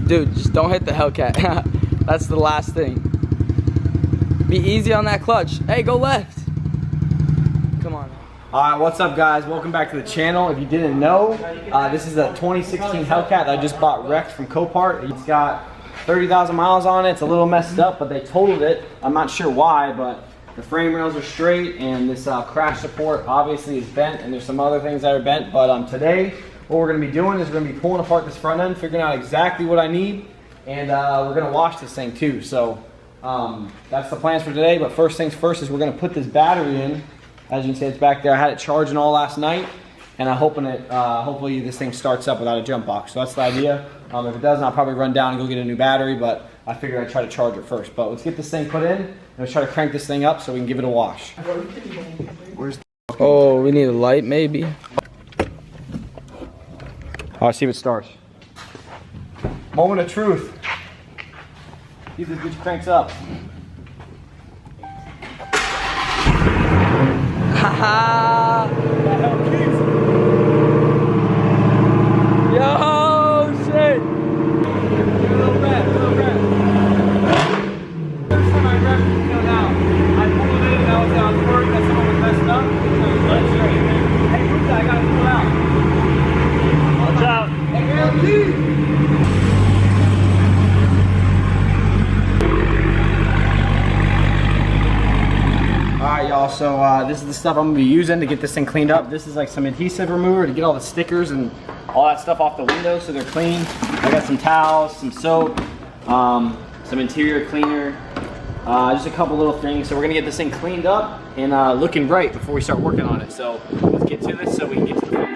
Dude, just don't hit the Hellcat. That's the last thing. Be easy on that clutch. Hey, go left. Come on. Alright, what's up guys? Welcome back to the channel. If you didn't know, this is a 2016 Hellcat that I just bought wrecked from COPART. It's got 30,000 miles on it. It's a little messed up, but they totaled it. I'm not sure why, but the frame rails are straight and this crash support obviously is bent, and there's some other things that are bent. But today, what we're going to be doing is we're going to be pulling apart this front end, figuring out exactly what I need, and we're going to wash this thing too. So that's the plans for today. But first things first is we're going to put this battery in. As you can see, it's back there. I had it charging all last night, and I'm hoping it, hopefully this thing starts up without a jump box. So that's the idea. If it doesn't, I'll probably run down and go get a new battery, but I figured I'd try to charge it first. But let's get this thing put in, and let's try to crank this thing up so we can give it a wash. Where's the oh, we need a light maybe. Oh, see if it starts. Moment of truth. See if this bitch cranks up. Haha! Yo, shit! Give it a little rev, a little rev. First time I revved it, now. I pulled it in and I was worried that someone was messed up. Let's straight. Hey, who's that? I gotta pull out. Watch out. Hey, Alright y'all, so this is the stuff I'm going to be using to get this thing cleaned up. This is like some adhesive remover to get all the stickers and all that stuff off the windows so they're clean. I got some towels, some soap, some interior cleaner, just a couple little things. So we're going to get this thing cleaned up and looking bright before we start working on it. So let's get to this so we can get to the fun.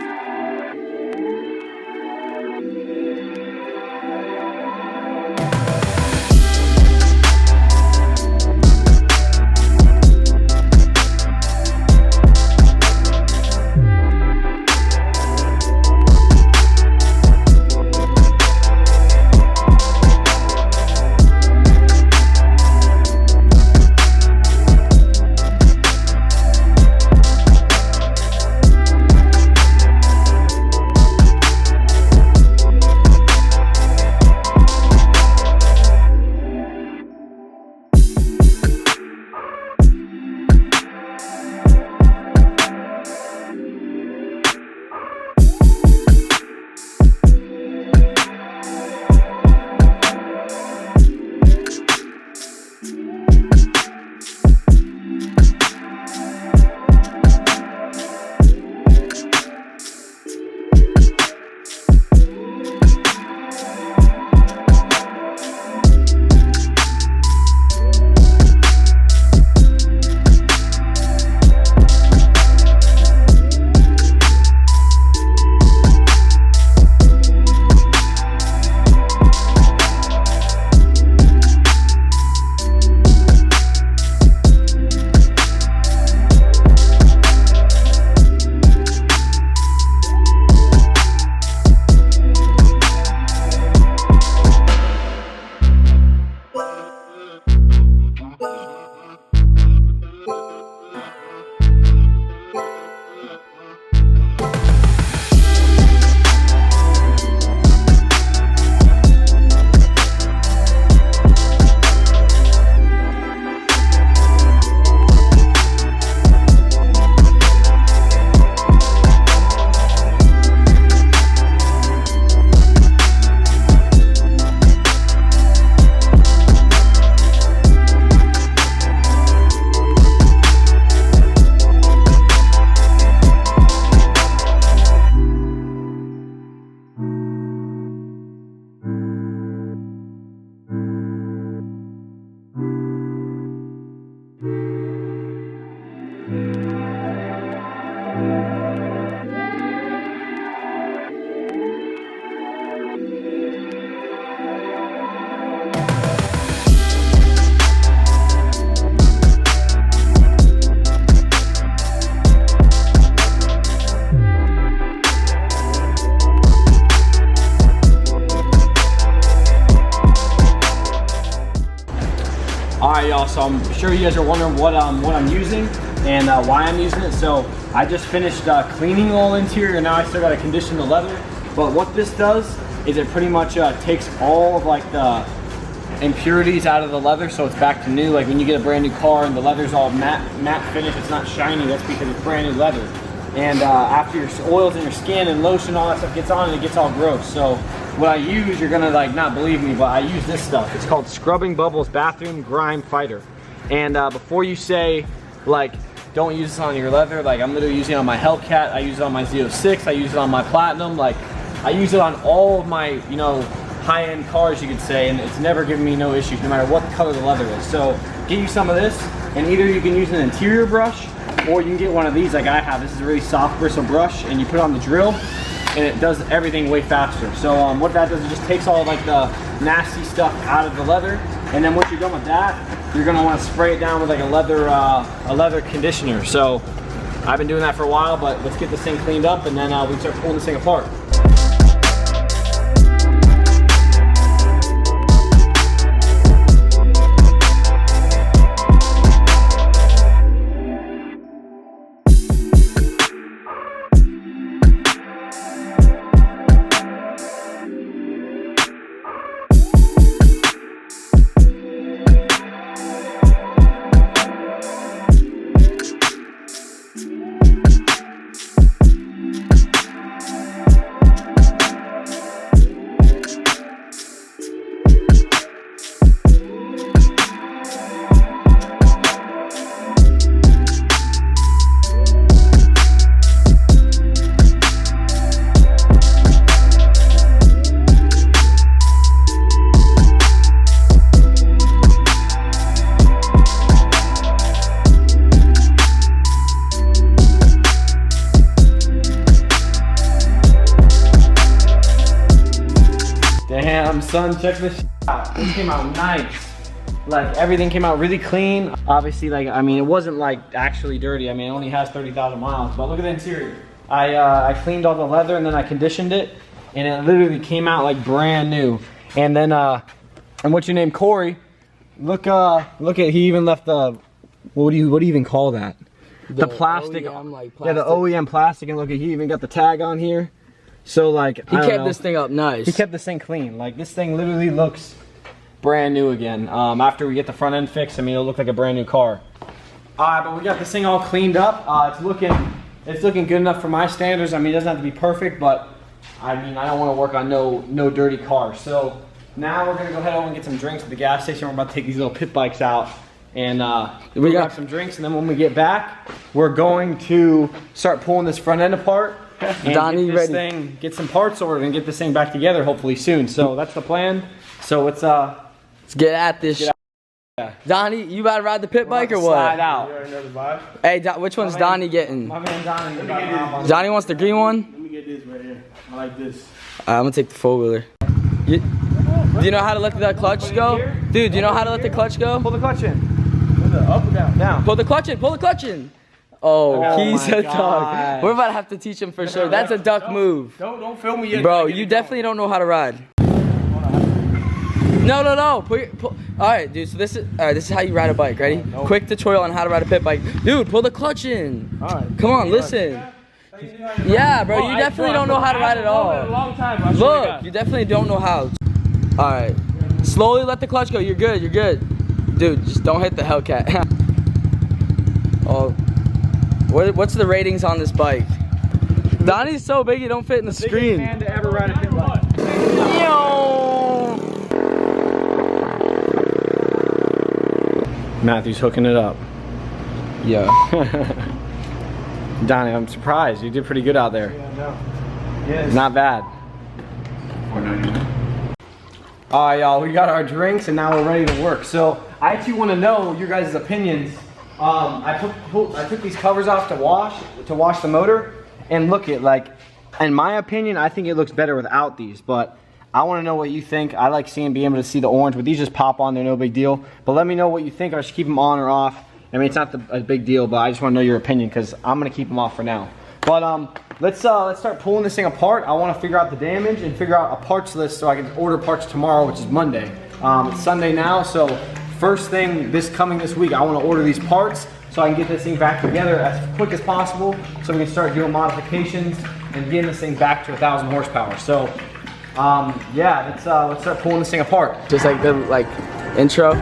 Alright y'all, so I'm sure you guys are wondering what I'm using and why I'm using it. So I just finished cleaning the whole interior, and now I still got to condition the leather. But what this does is it pretty much takes all of like the impurities out of the leather, so it's back to new. Like when you get a brand new car and the leather's all matte finish, it's not shiny, that's because it's brand new leather. And after your oils in your skin and lotion, all that stuff gets on and it gets all gross. So what I use, you're gonna like not believe me, but I use this stuff. It's called Scrubbing Bubbles Bathroom Grime Fighter. And before you say like, don't use this on your leather, like I'm literally using it on my HELLCAT, I use it on my Z06, I use it on my Platinum, like I use it on all of my, you know, high-end cars, you could say, and it's never given me no issues, no matter what color the leather is. So get you some of this, and either you can use an interior brush, or you can get one of these like I have. This is a really soft bristle brush, and you put it on the drill, and it does everything way faster. So what that does, it just takes all like the nasty stuff out of the leather, and then once you're done with that, you're gonna want to spray it down with like a leather conditioner. So I've been doing that for a while, but let's get this thing cleaned up, and then we can start pulling this thing apart. Damn, son, check this out. This came out nice. Like, everything came out really clean. Obviously, like, I mean, it wasn't like actually dirty. I mean, it only has 30,000 miles, but look at the interior. I cleaned all the leather and then I conditioned it, and it literally came out like brand new. And then, and what's your name, Corey? Look at, he even left the, what do you even call that? The plastic, OEM, like plastic. Yeah, the OEM plastic, and look at, he even got the tag on here. So like, he kept this thing up nice. He kept this thing clean. Like this thing literally looks brand new again. After we get the front end fixed, I mean, it'll look like a brand new car. But we got this thing all cleaned up. It's looking good enough for my standards. I mean, it doesn't have to be perfect, but I mean, I don't want to work on no dirty cars. So now we're gonna go ahead and get some drinks at the gas station. We're about to take these little pit bikes out, and we got some drinks. And then when we get back, we're going to start pulling this front end apart. And Donnie, get some parts ordered and get this thing back together hopefully soon. So that's the plan. So let's get at this. Yeah. Donnie, you about to ride the pit bike or what? Slide out. You already know the vibe. Hey, which one's Donnie getting? My man Donnie. Donnie wants the green one? Let me get this right here. I like this. I'm gonna take the 4-wheeler. Do you know how to let that clutch go? Dude, do you know how to let the clutch go? Pull the clutch in. Up or down? Down. Pull the clutch in. Pull the clutch in. Oh, he's a duck. We're about to have to teach him for sure. That's a duck move. Don't film me yet. Bro, you definitely don't know how to ride. No. All right, dude. So this is how you ride a bike. Ready? Quick tutorial on how to ride a pit bike. Dude, pull the clutch in. All right. Come on, listen. Yeah, bro. You definitely don't know how to ride at all. Look, you definitely don't know how. All right. Slowly let the clutch go. You're good. You're good. Dude, just don't hit the HELLCAT. Oh. What's the ratings on this bike? Donnie's so big he don't fit in the screen. Man to ever ride a pit bike. Matthew's hooking it up. Yeah. Donnie, I'm surprised. You did pretty good out there. Yeah, no. Yes. Not bad. Alright, y'all, we got our drinks and now we're ready to work. So I actually want to know your guys' opinions. I took these covers off to wash the motor, and look at, like, in my opinion, I think it looks better without these, but I want to know what you think. I like being able to see the orange, but these just pop on, they're no big deal. But let me know what you think. I should keep them on or off. I mean, it's not a big deal, but I just want to know your opinion because I'm gonna keep them off for now. But let's start pulling this thing apart. I want to figure out the damage and figure out a parts list so I can order parts tomorrow, which is Monday. It's Sunday now, so first thing this week, I want to order these parts so I can get this thing back together as quick as possible so we can start doing modifications and getting this thing back to 1,000 horsepower. So Yeah, let's start pulling this thing apart. Just like the intro.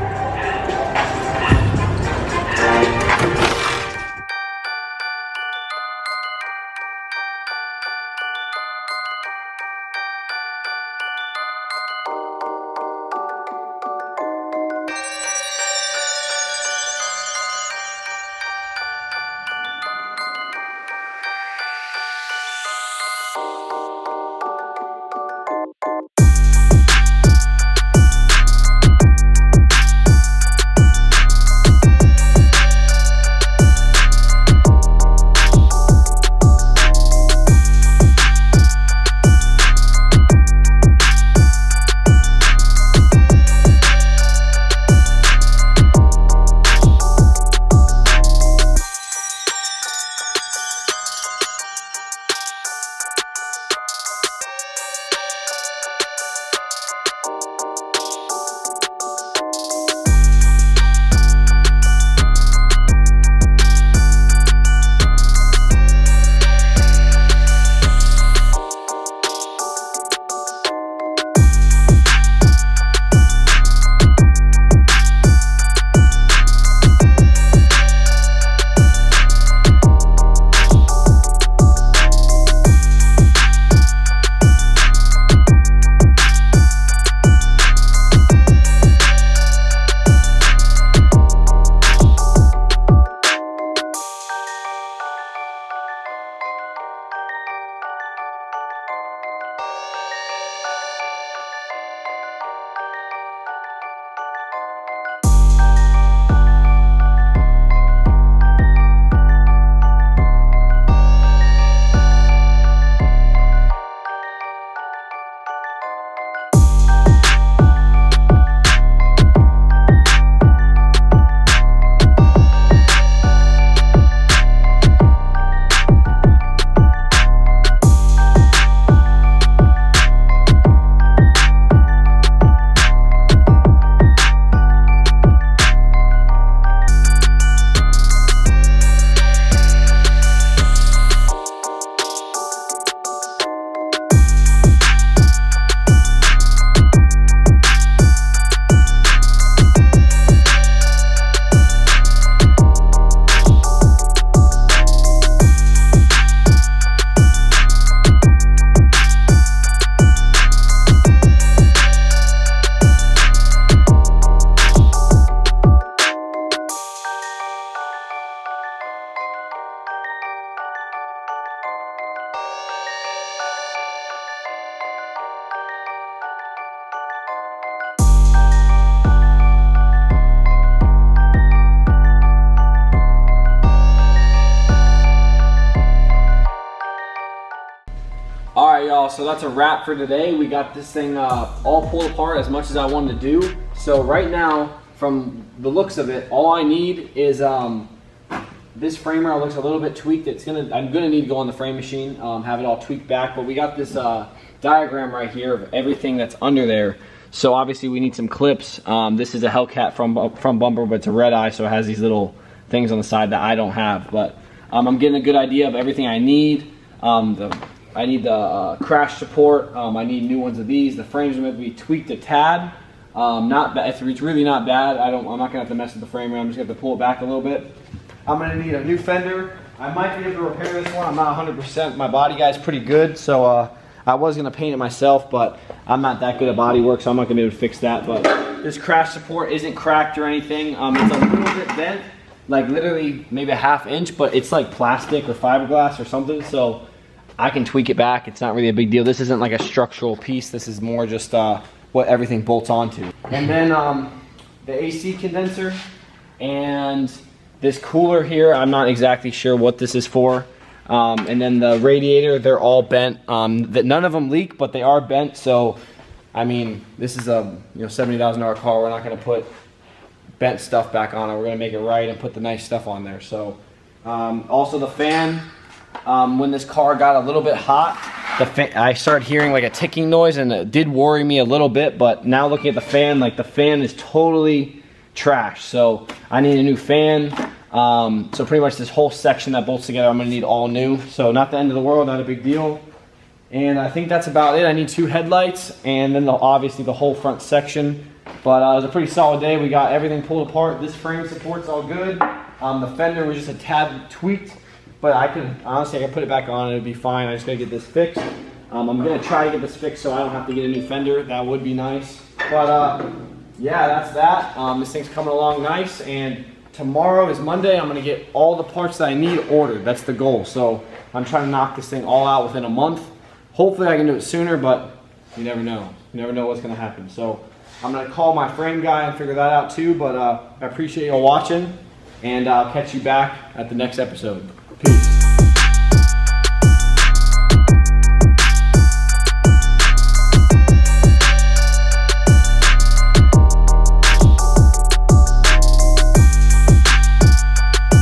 Alright y'all, so that's a wrap for today. We got this thing all pulled apart as much as I wanted to do. So right now, from the looks of it, all I need is this frame rail looks a little bit tweaked. I'm gonna need to go on the frame machine, have it all tweaked back, but we got this diagram right here of everything that's under there. So obviously we need some clips. This is a HELLCAT from Bumper, but it's a red eye, so it has these little things on the side that I don't have. But I'm getting a good idea of everything I need. I need the crash support. I need new ones of these. The frames are going to be tweaked a tad. Not bad. It's really not bad. I'm not going to have to mess with the frame rail. I'm just going to have to pull it back a little bit. I'm going to need a new fender. I might be able to repair this one. I'm not 100%. My body guy's pretty good, so I was going to paint it myself, but I'm not that good at body work, so I'm not going to be able to fix that. But this crash support isn't cracked or anything. It's a little bit bent, like literally maybe a ½ inch, but it's like plastic or fiberglass or something, so I can tweak it back. It's not really a big deal. This isn't like a structural piece. This is more just what everything bolts onto. And then the AC condenser and this cooler here, I'm not exactly sure what this is for. And then the radiator, they're all bent. None of them leak, but they are bent. So, I mean, this is a $70,000 car. We're not going to put bent stuff back on it. We're going to make it right and put the nice stuff on there. So, also the fan. When this car got a little bit hot, I started hearing like a ticking noise, and it did worry me a little bit. But now looking at the fan, like the fan is totally trash. So I need a new fan. So pretty much this whole section that bolts together, I'm gonna need all new. So not the end of the world, not a big deal. And I think that's about it. I need 2 headlights and then obviously the whole front section. But it was a pretty solid day. We got everything pulled apart. This frame support's all good. The fender was just a tad tweaked, but honestly, I can put it back on and it'll be fine. I just gotta get this fixed. I'm gonna try to get this fixed so I don't have to get a new fender. That would be nice. But yeah, that's that. This thing's coming along nice, and tomorrow is Monday. I'm gonna get all the parts that I need ordered. That's the goal. So I'm trying to knock this thing all out within a month. Hopefully I can do it sooner, but you never know. You never know what's gonna happen. So I'm gonna call my frame guy and figure that out too, but I appreciate y'all watching, and I'll catch you back at the next episode. Peace.